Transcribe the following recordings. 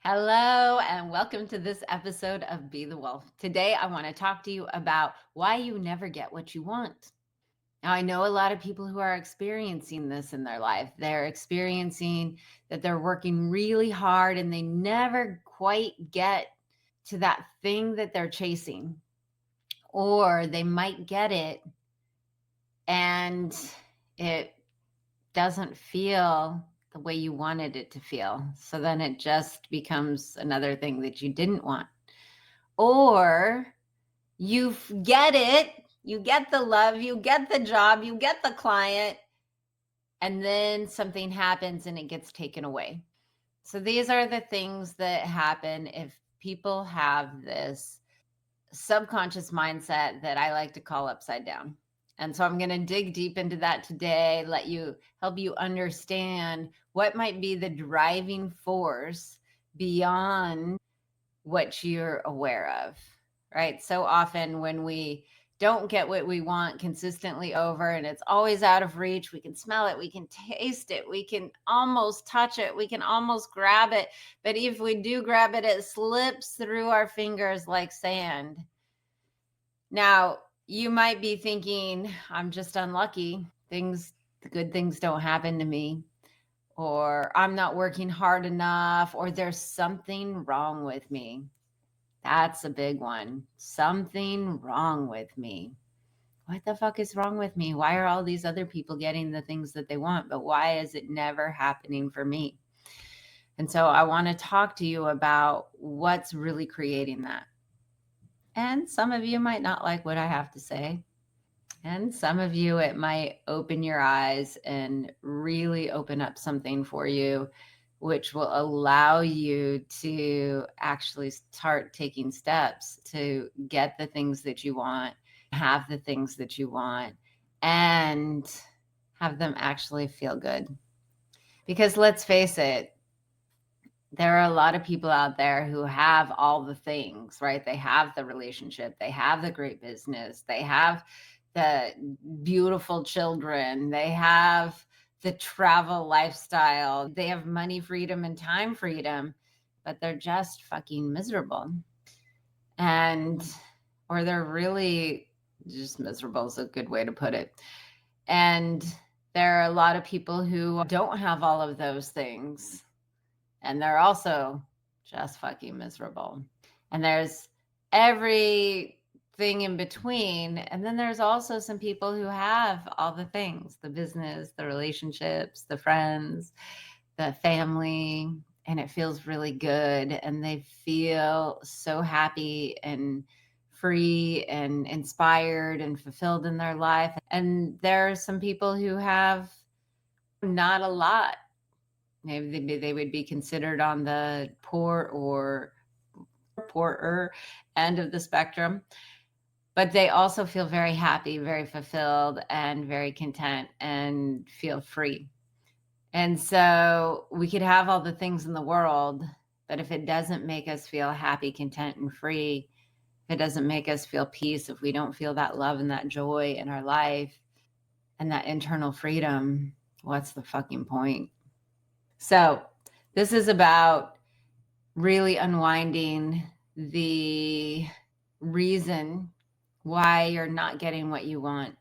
Hello, and welcome to this episode of Be the Wolf. Today, I want to talk to you about why you never get what you want. Now, I know a lot of people who are experiencing this in their life. They're experiencing that they're working really hard and they never quite get to that thing that they're chasing, or they might get it and it doesn't feel the way you wanted it to feel. So then it just becomes another thing that you didn't want. Or you get it, you get the love, you get the job, you get the client, and then something happens and it gets taken away. So these are the things that happen if people have this subconscious mindset that I like to call upside down. And so I'm going to dig deep into that today, help you understand what might be the driving force beyond what you're aware of, right? So often when we don't get what we want consistently over and it's always out of reach, we can smell it, we can taste it, we can almost touch it, we can almost grab it. But if we do grab it, it slips through our fingers like sand. Now, you might be thinking, I'm just unlucky. The good things don't happen to me, or I'm not working hard enough, or there's something wrong with me. That's a big one. Something wrong with me. What the fuck is wrong with me? Why are all these other people getting the things that they want, but why is it never happening for me? And so I want to talk to you about what's really creating that. And some of you might not like what I have to say. And some of you, it might open your eyes and really open up something for you, which will allow you to actually start taking steps to get the things that you want, have the things that you want, and have them actually feel good. Because let's face it, there are a lot of people out there who have all the things, right? They have the relationship, they have the great business, they have the beautiful children, they have the travel lifestyle, they have money freedom and time freedom, but they're just fucking miserable. And, or they're really just miserable is a good way to put it. And there are a lot of people who don't have all of those things and they're also just fucking miserable. And there's everything in between. And then there's also some people who have all the things, the business, the relationships, the friends, the family, and it feels really good. And they feel so happy and free and inspired and fulfilled in their life. And there are some people who have not a lot. Maybe they would be considered on the poor or poorer end of the spectrum, but they also feel very happy, very fulfilled, and very content and feel free. And so we could have all the things in the world, but if it doesn't make us feel happy, content, and free, if it doesn't make us feel peace, if we don't feel that love and that joy in our life and that internal freedom, what's the fucking point? So this is about really unwinding the reason why you're not getting what you want.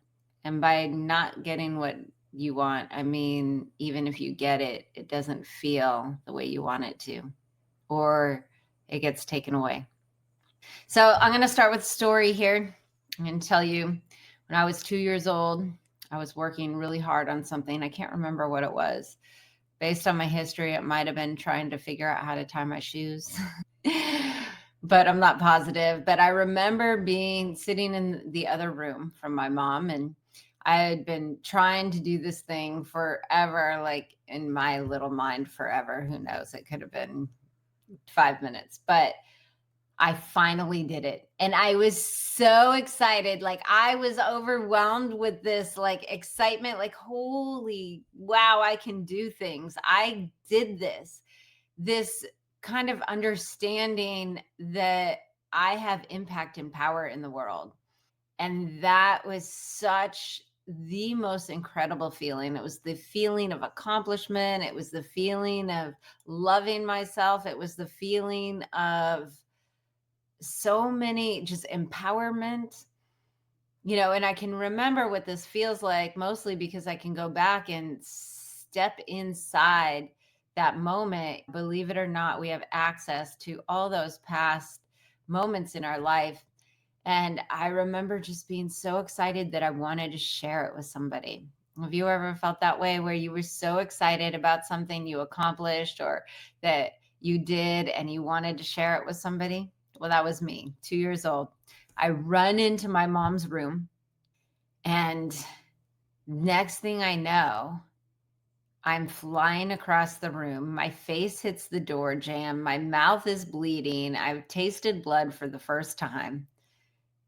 And by not getting what you want, I mean, even if you get it, it doesn't feel the way you want it to, or it gets taken away. So I'm going to start with a story here. I'm going to tell you when I was 2 years old, I was working really hard on something. I can't remember what it was. Based on my history, it might have been trying to figure out how to tie my shoes. But I'm not positive. But I remember being sitting in the other room from my mom, and I had been trying to do this thing forever, like in my little mind forever. Who knows? It could have been 5 minutes, but I finally did it. And I was so excited. Like I was overwhelmed with this like excitement, like, holy wow, I can do things. I did this kind of understanding that I have impact and power in the world. And that was such the most incredible feeling. It was the feeling of accomplishment. It was the feeling of loving myself. It was the feeling of so many just empowerment, and I can remember what this feels like mostly because I can go back and step inside that moment. Believe it or not, we have access to all those past moments in our life. And I remember just being so excited that I wanted to share it with somebody. Have you ever felt that way where you were so excited about something you accomplished or that you did and you wanted to share it with somebody? Well, that was me, 2 years old. I run into my mom's room, and next thing I know, I'm flying across the room. My face hits the door jamb. My mouth is bleeding. I've tasted blood for the first time.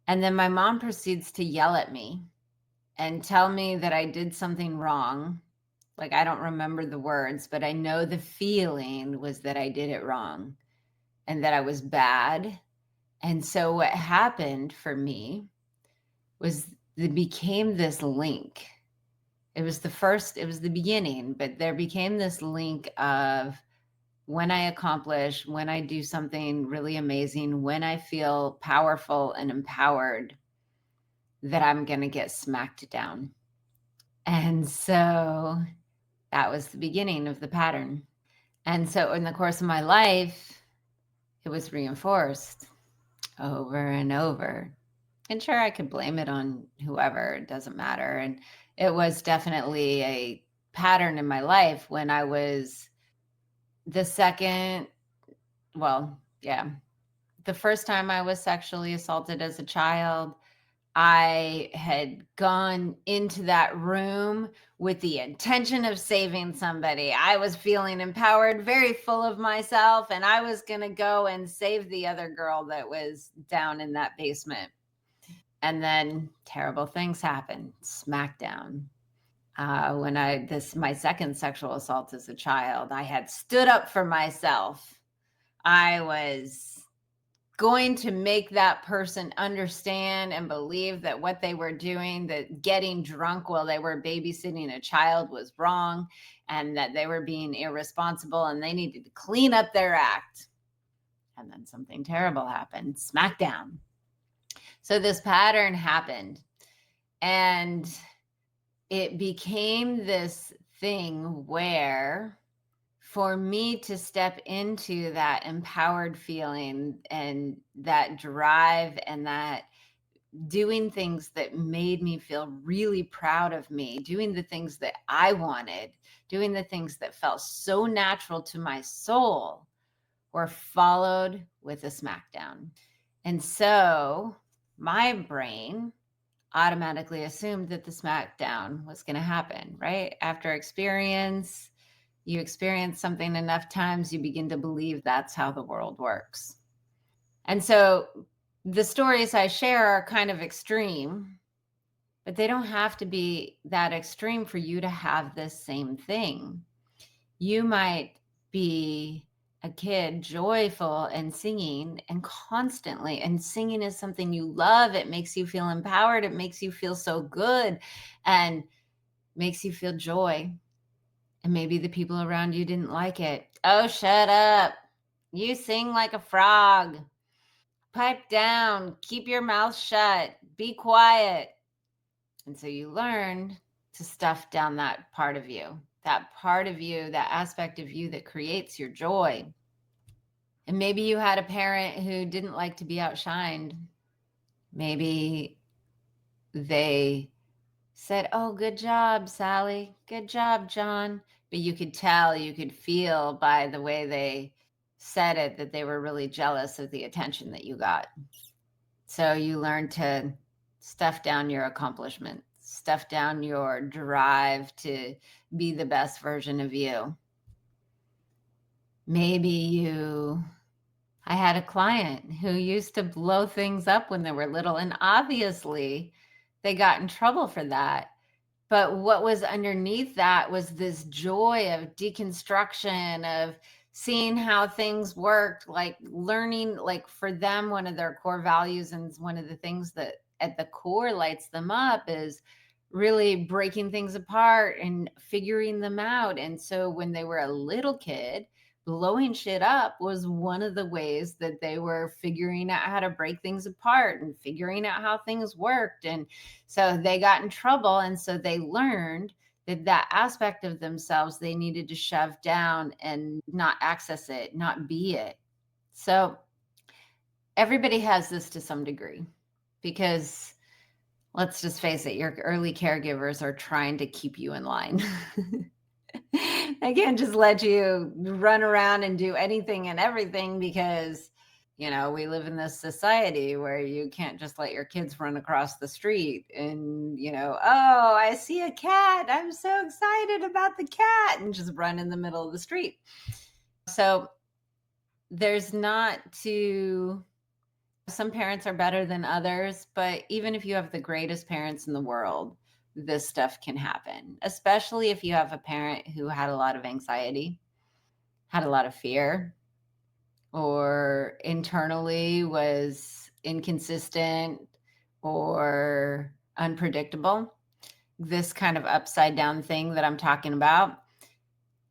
And then my mom proceeds to yell at me and tell me that I did something wrong. Like, I don't remember the words, but I know the feeling was that I did it wrong and that I was bad. And so what happened for me was it became this link. It was the beginning, but there became this link of when I accomplish, when I do something really amazing, when I feel powerful and empowered, that I'm going to get smacked down. And so that was the beginning of the pattern. And so in the course of my life, it was reinforced over and over. And sure, I could blame it on whoever, it doesn't matter. And it was definitely a pattern in my life when I was the second, well, yeah, the first time I was sexually assaulted as a child, I had gone into that room with the intention of saving somebody. I was feeling empowered, very full of myself, and I was going to go and save the other girl that was down in that basement. And then terrible things happened. Smackdown. When my second sexual assault as a child, I had stood up for myself. I was going to make that person understand and believe that what they were doing, that getting drunk while they were babysitting a child, was wrong, and that they were being irresponsible and they needed to clean up their act. And then something terrible happened. Smackdown. So this pattern happened, and it became this thing where, for me to step into that empowered feeling and that drive and that doing things that made me feel really proud of me, doing the things that I wanted, doing the things that felt so natural to my soul, were followed with a smackdown. And so my brain automatically assumed that the smackdown was going to happen, right? After you experience something enough times, you begin to believe that's how the world works. And so the stories I share are kind of extreme, but they don't have to be that extreme for you to have this same thing. You might be a kid joyful and singing and constantly, and singing is something you love. It makes you feel empowered. It makes you feel so good and makes you feel joy. And maybe the people around you didn't like it. Oh, shut up. You sing like a frog. Pipe down. Keep your mouth shut. Be quiet. And so you learned to stuff down that part of you, that aspect of you that creates your joy. And maybe you had a parent who didn't like to be outshined. Maybe they said, "Oh, good job, Sally. Good job, John." But you could tell, you could feel by the way they said it that they were really jealous of the attention that you got. So you learn to stuff down your accomplishment, stuff down your drive to be the best version of you. Maybe I had a client who used to blow things up when they were little, and obviously they got in trouble for that. But what was underneath that was this joy of deconstruction, of seeing how things worked, like learning, like for them, one of their core values and one of the things that at the core lights them up is really breaking things apart and figuring them out. And so when they were a little kid, blowing shit up was one of the ways that they were figuring out how to break things apart and figuring out how things worked. And so they got in trouble. And so they learned that that aspect of themselves they needed to shove down and not access it, not be it. So everybody has this to some degree because let's just face it, your early caregivers are trying to keep you in line. They can't just let you run around and do anything and everything because, we live in this society where you can't just let your kids run across the street and, oh, I see a cat. I'm so excited about the cat and just run in the middle of the street. So there's not to some parents are better than others, but even if you have the greatest parents in the world, this stuff can happen, especially if you have a parent who had a lot of anxiety, had a lot of fear, or internally was inconsistent or unpredictable. This kind of upside down thing that I'm talking about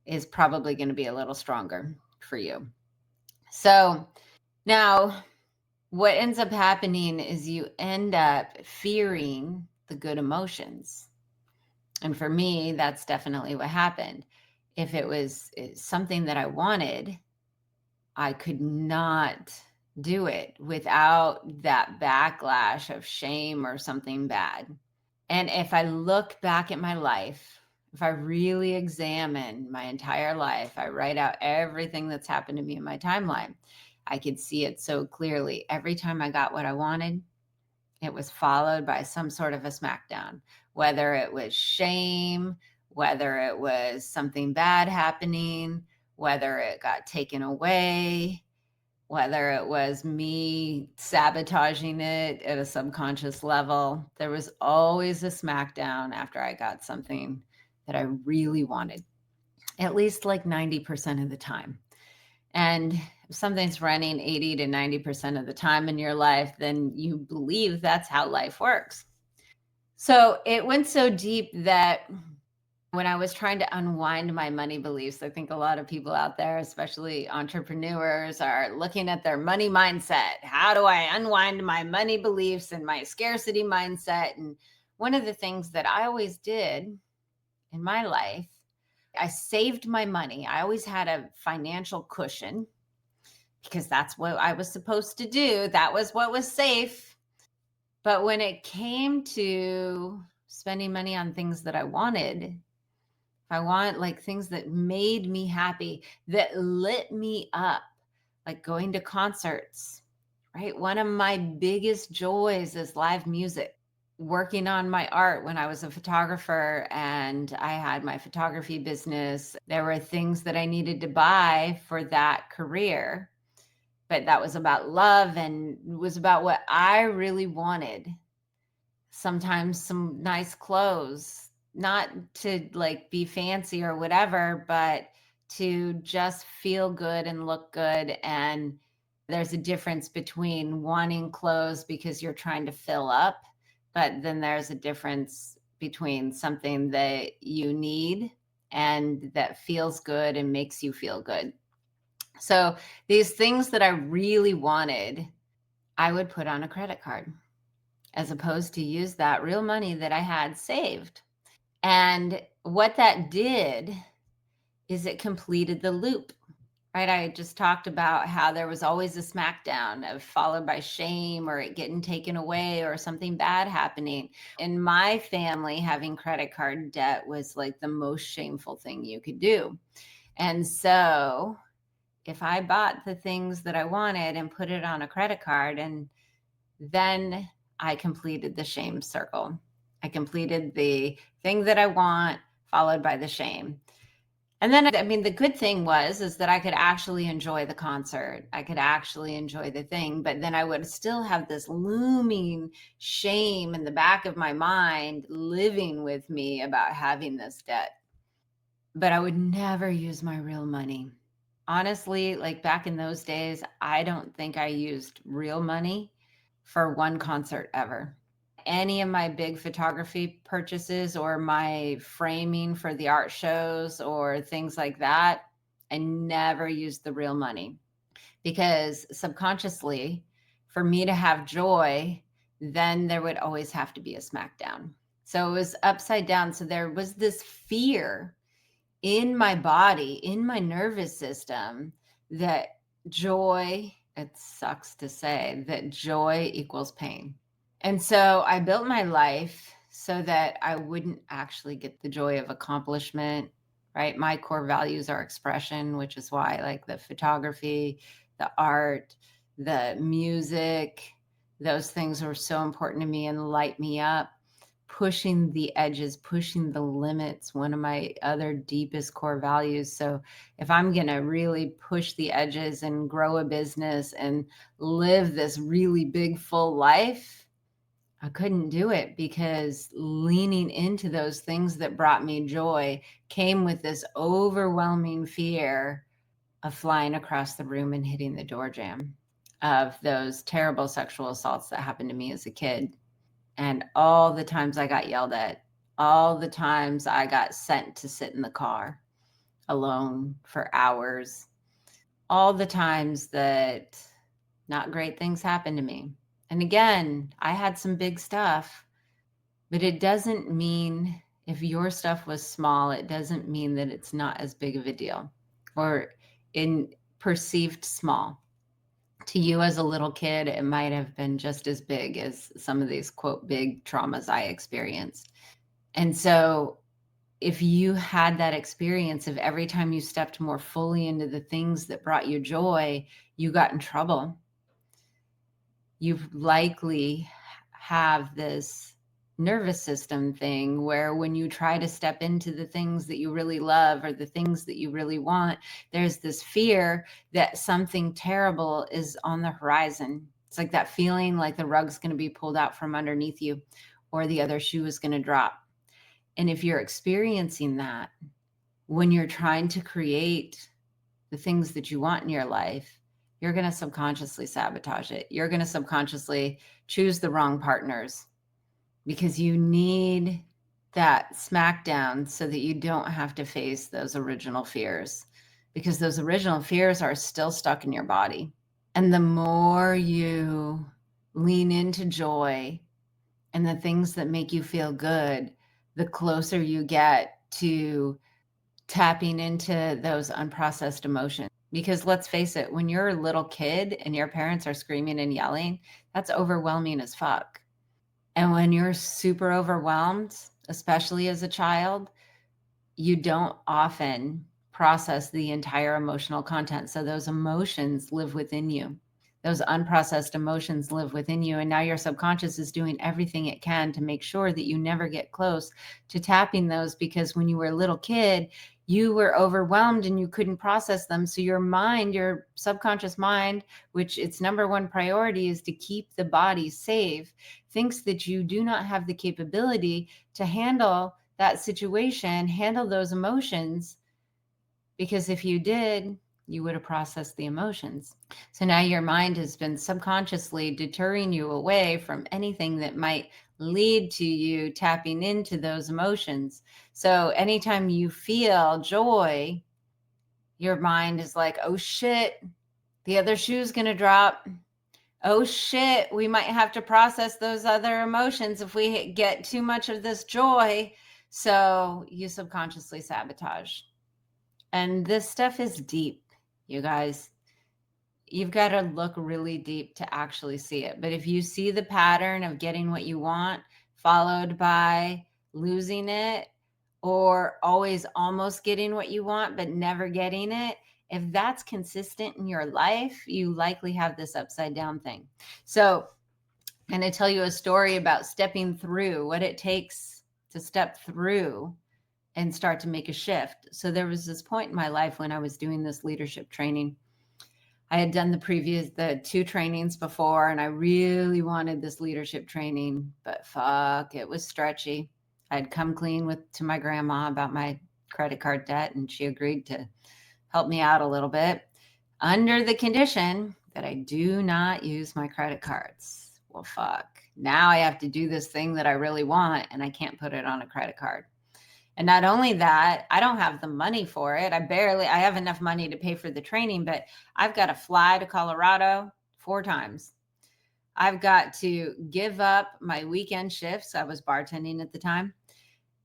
is probably going to be a little stronger for you. So now, what ends up happening is you end up fearing the good emotions. And for me, that's definitely what happened. If it was something that I wanted, I could not do it without that backlash of shame or something bad. And if I look back at my life, if I really examine my entire life, I write out everything that's happened to me in my timeline, I could see it so clearly. Every time I got what I wanted, it was followed by some sort of a smackdown, whether it was shame, whether it was something bad happening, whether it got taken away, whether it was me sabotaging it at a subconscious level. There was always a smackdown after I got something that I really wanted, at least like 90% of the time. And if something's running 80 to 90% of the time in your life, then you believe that's how life works. So it went so deep that when I was trying to unwind my money beliefs, I think a lot of people out there, especially entrepreneurs, are looking at their money mindset. How do I unwind my money beliefs and my scarcity mindset? And one of the things that I always did in my life, I saved my money. I always had a financial cushion because that's what I was supposed to do. That was what was safe. But when it came to spending money on things that I wanted, if I want like things that made me happy, that lit me up, like going to concerts, right? One of my biggest joys is live music. Working on my art when I was a photographer and I had my photography business, there were things that I needed to buy for that career, but that was about love and was about what I really wanted. Sometimes some nice clothes, not to like be fancy or whatever, but to just feel good and look good. And there's a difference between wanting clothes because you're trying to fill up, but then there's a difference between something that you need and that feels good and makes you feel good. So these things that I really wanted, I would put on a credit card as opposed to use that real money that I had saved. And what that did is it completed the loop, right? I just talked about how there was always a smackdown of followed by shame or it getting taken away or something bad happening. In my family, having credit card debt was like the most shameful thing you could do. And so if I bought the things that I wanted and put it on a credit card, and then I completed the shame circle. I completed the thing that I want, followed by the shame. And then, I mean, the good thing is that I could actually enjoy the concert. I could actually enjoy the thing, but then I would still have this looming shame in the back of my mind living with me about having this debt. But I would never use my real money. Honestly, like back in those days, I don't think I used real money for one concert ever. any of my big photography purchases or my framing for the art shows or things like that, I never used the real money, because subconsciously, for me to have joy, then there would always have to be a smackdown. So it was upside down. So there was this fear in my body, in my nervous system, that joy, it sucks to say, that joy equals pain. And so I built my life so that I wouldn't actually get the joy of accomplishment, right? My core values are expression, which is why I like the photography, the art, the music, those things were so important to me and light me up. Pushing the edges, pushing the limits, one of my other deepest core values. So if I'm going to really push the edges and grow a business and live this really big, full life, I couldn't do it, because leaning into those things that brought me joy came with this overwhelming fear of flying across the room and hitting the door jamb of those terrible sexual assaults that happened to me as a kid. And all the times I got yelled at, all the times I got sent to sit in the car alone for hours, all the times that not great things happened to me. And again, I had some big stuff, but it doesn't mean, if your stuff was small, it doesn't mean that it's not as big of a deal, or in perceived small. To you as a little kid, it might have been just as big as some of these quote big traumas I experienced. And so if you had that experience of every time you stepped more fully into the things that brought you joy, you got in trouble, you likely have this nervous system thing where when you try to step into the things that you really love or the things that you really want, there's this fear that something terrible is on the horizon. It's like that feeling like the rug's going to be pulled out from underneath you, or the other shoe is going to drop. And if you're experiencing that when you're trying to create the things that you want in your life, you're going to subconsciously sabotage it. You're going to subconsciously choose the wrong partners, because you need that smackdown so that you don't have to face those original fears, because those original fears are still stuck in your body. And the more you lean into joy and the things that make you feel good, the closer you get to tapping into those unprocessed emotions. Because let's face it, when you're a little kid and your parents are screaming and yelling, that's overwhelming as fuck. And when you're super overwhelmed, especially as a child, you don't often process the entire emotional content. So those emotions live within you. Those unprocessed emotions live within you. And now your subconscious is doing everything it can to make sure that you never get close to tapping those, because when you were a little kid, you were overwhelmed and you couldn't process them. So your mind, your subconscious mind, which its number one priority is to keep the body safe, thinks that you do not have the capability to handle that situation, handle those emotions, because if you did, you would have processed the emotions. So now your mind has been subconsciously deterring you away from anything that might lead to you tapping into those emotions. So anytime you feel joy, your mind is like, oh shit, the other shoe's going to drop. Oh shit, we might have to process those other emotions if we get too much of this joy. So you subconsciously sabotage. And this stuff is deep, you guys. You've got to look really deep to actually see it. But if you see the pattern of getting what you want, followed by losing it, or always almost getting what you want, but never getting it, if that's consistent in your life, you likely have this upside down thing. So I'm going to tell you a story about stepping through, what it takes to step through and start to make a shift. So there was this point in my life when I was doing this leadership training. I had done the 2 trainings before, and I really wanted this leadership training, but fuck, it was stretchy. I'd come clean to my grandma about my credit card debt, and she agreed to help me out a little bit under the condition that I do not use my credit cards. well, fuck. Now I have to do this thing that I really want, and I can't put it on a credit card. And not only that, I don't have the money for it. I have enough money to pay for the training, but I've got to fly to Colorado 4 times. I've got to give up my weekend shifts. I was bartending at the time,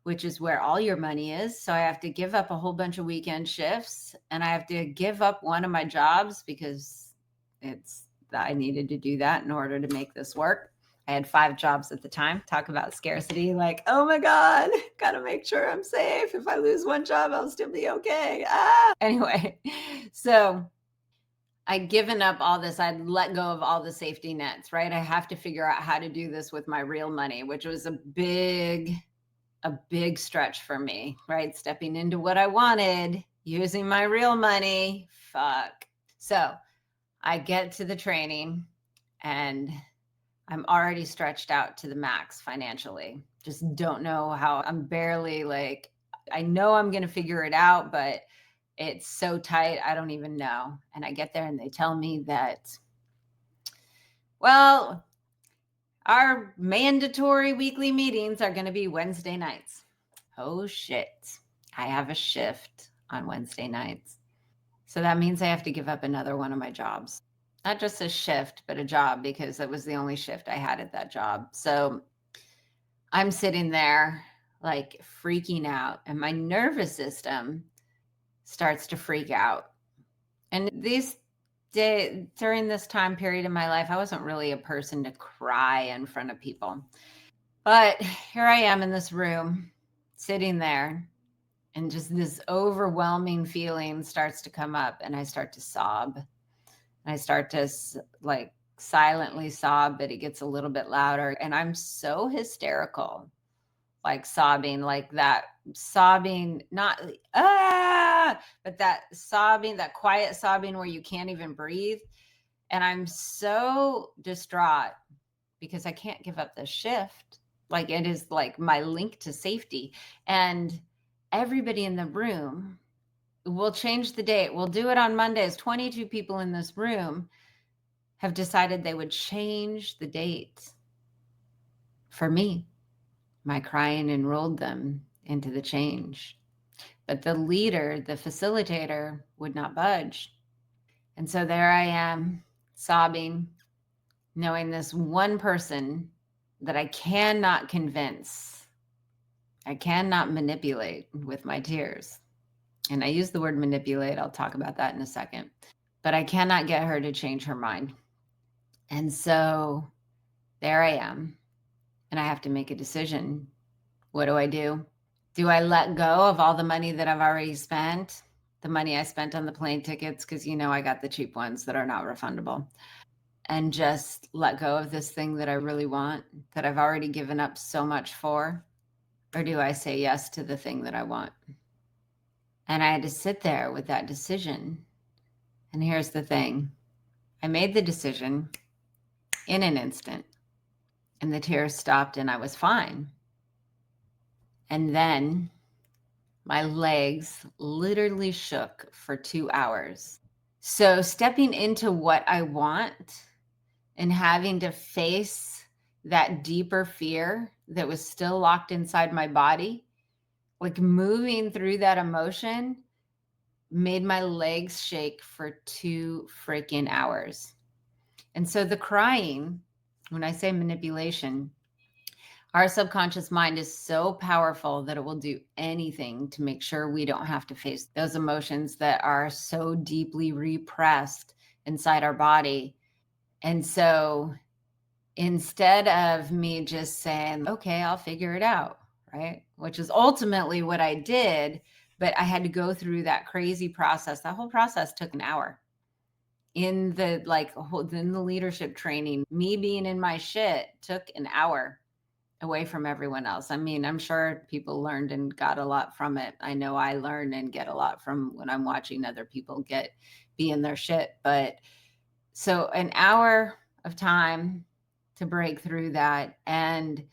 which is where all your money is. So I have to give up a whole bunch of weekend shifts, and I have to give up one of my jobs because I needed to do that in order to make this work. I had 5 jobs at the time. Talk about scarcity. Like, oh my God, got to make sure I'm safe. If I lose one job, I'll still be okay. Anyway, so I'd given up all this. I'd let go of all the safety nets, right? I have to figure out how to do this with my real money, which was a big stretch for me, right? Stepping into what I wanted, using my real money. Fuck. So I get to the training and I'm already stretched out to the max financially. Just don't know how. I'm barely like, I know I'm going to figure it out, but it's so tight. I don't even know. And I get there and they tell me that, well, our mandatory weekly meetings are going to be Wednesday nights. Oh shit. I have a shift on Wednesday nights. So that means I have to give up another one of my jobs. Not just a shift, but a job, because that was the only shift I had at that job. So I'm sitting there like freaking out, and my nervous system starts to freak out. And during this time period in my life, I wasn't really a person to cry in front of people. But here I am in this room, sitting there, and just this overwhelming feeling starts to come up, and I start to sob. And I start to like silently sob, but it gets a little bit louder. And I'm so hysterical, like sobbing, like that sobbing, not but that sobbing, that quiet sobbing where you can't even breathe. And I'm so distraught because I can't give up this shift. Like, it is like my link to safety. And everybody in the room, we'll change the date. We'll do it on Mondays. 22 people in this room have decided they would change the date for me. My crying enrolled them into the change. But the leader, the facilitator, would not budge. And so there I am, sobbing, knowing this one person that I cannot convince, I cannot manipulate with my tears. And I use the word manipulate. I'll talk about that in a second. But I cannot get her to change her mind. And so there I am. And I have to make a decision. What do? Do I let go of all the money that I've already spent? The money I spent on the plane tickets, because I got the cheap ones that are not refundable, and just let go of this thing that I really want, that I've already given up so much for? Or do I say yes to the thing that I want? And I had to sit there with that decision. And here's the thing. I made the decision in an instant, and the tears stopped, and I was fine. And then my legs literally shook for 2 hours. So stepping into what I want and having to face that deeper fear that was still locked inside my body, like moving through that emotion, made my legs shake for 2 freaking hours. And so the crying, when I say manipulation, our subconscious mind is so powerful that it will do anything to make sure we don't have to face those emotions that are so deeply repressed inside our body. And so instead of me just saying, okay, I'll figure it out, right? Which is ultimately what I did, but I had to go through that crazy process. That whole process took an hour. In the leadership training, me being in my shit took an hour away from everyone else. I mean, I'm sure people learned and got a lot from it. I know I learn and get a lot from when I'm watching other people be in their shit. But so an hour of time to break through that, and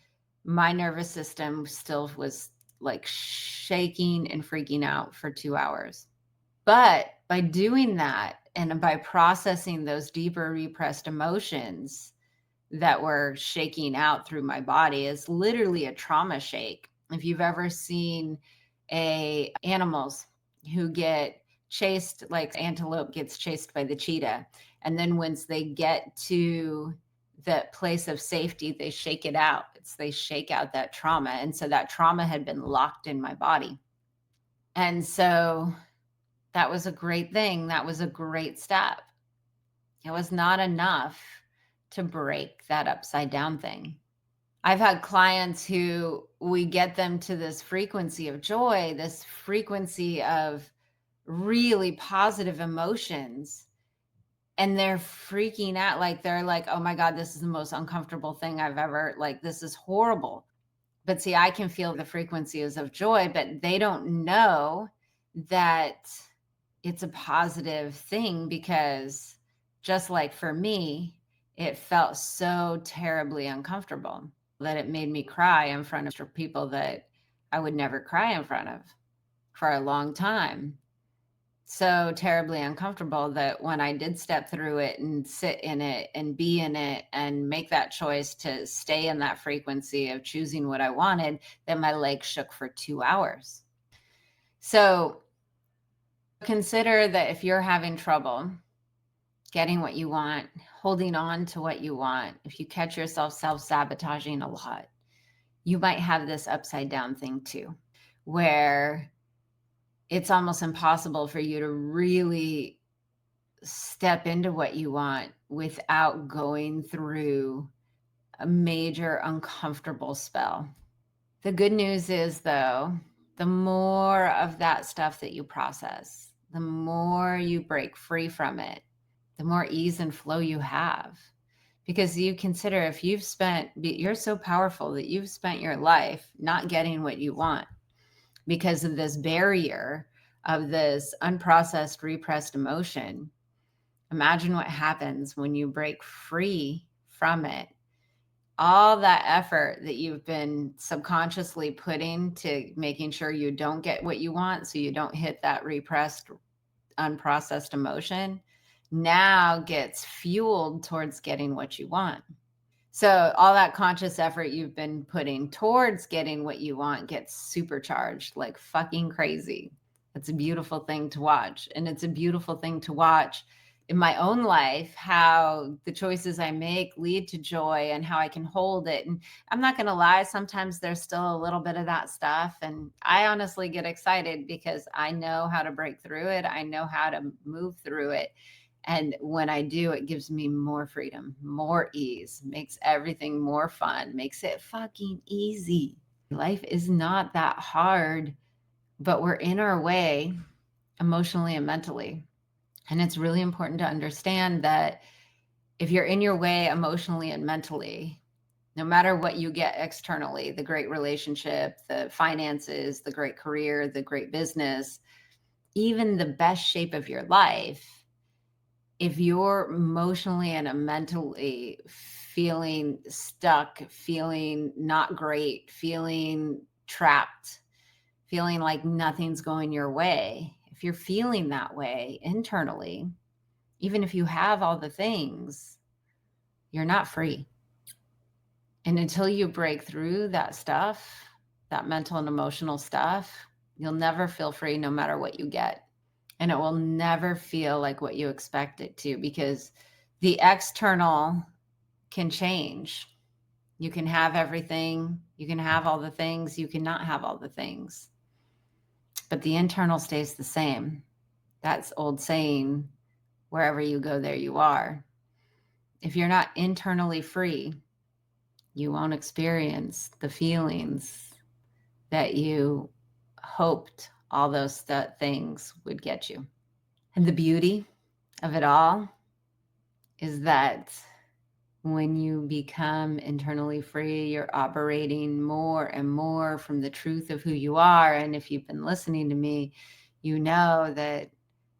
my nervous system still was like shaking and freaking out for 2 hours. But by doing that and by processing those deeper repressed emotions, that were shaking out through my body. Is literally a trauma shake. If you've ever seen animals who get chased, like antelope gets chased by the cheetah, and then once they get to the place of safety, they shake it out. They shake out that trauma. And so that trauma had been locked in my body. And so that was a great thing. That was a great step. It was not enough to break that upside down thing. I've had clients who we get them to this frequency of joy, this frequency of really positive emotions, and they're freaking out. Like they're like, oh my God, this is the most uncomfortable thing I've ever, like, this is horrible. But see, I can feel the frequencies of joy, but they don't know that it's a positive thing, because just like for me, it felt so terribly uncomfortable that it made me cry in front of people that I would never cry in front of for a long time. So terribly uncomfortable that when I did step through it and sit in it and be in it and make that choice to stay in that frequency of choosing what I wanted, that my legs shook for 2 hours. So consider that if you're having trouble getting what you want, holding on to what you want, if you catch yourself self-sabotaging a lot, you might have this upside down thing too, where it's almost impossible for you to really step into what you want without going through a major uncomfortable spell. The good news is, though, the more of that stuff that you process, the more you break free from it, the more ease and flow you have. Because you consider, if you're so powerful that you've spent your life not getting what you want because of this barrier of this unprocessed, repressed emotion. Imagine what happens when you break free from it. All that effort that you've been subconsciously putting to making sure you don't get what you want, so you don't hit that repressed, unprocessed emotion, now gets fueled towards getting what you want. So all that conscious effort you've been putting towards getting what you want gets supercharged like fucking crazy. It's a beautiful thing to watch. And it's a beautiful thing to watch in my own life, how the choices I make lead to joy and how I can hold it. And I'm not going to lie, sometimes there's still a little bit of that stuff. And I honestly get excited because I know how to break through it. I know how to move through it. And when I do, it gives me more freedom, more ease, makes everything more fun, makes it fucking easy. Life is not that hard, but we're in our way emotionally and mentally. And it's really important to understand that if you're in your way emotionally and mentally, no matter what you get externally, the great relationship, the finances, the great career, the great business, even the best shape of your life, if you're emotionally and mentally feeling stuck, feeling not great, feeling trapped, feeling like nothing's going your way, if you're feeling that way internally, even if you have all the things, you're not free. And until you break through that stuff, that mental and emotional stuff, you'll never feel free no matter what you get. And it will never feel like what you expect it to, because the external can change. You can have everything, you can have all the things, you cannot have all the things. But the internal stays the same. That's old saying, wherever you go, there you are. If you're not internally free, you won't experience the feelings that you hoped all those things would get you. And the beauty of it all is that when you become internally free, you're operating more and more from the truth of who you are. And if you've been listening to me, you know that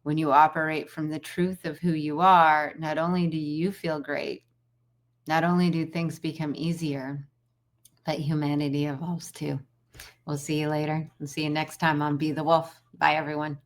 when you operate from the truth of who you are, not only do you feel great, not only do things become easier, but humanity evolves too. We'll see you later. We'll see you next time on Be the Wolf. Bye, everyone.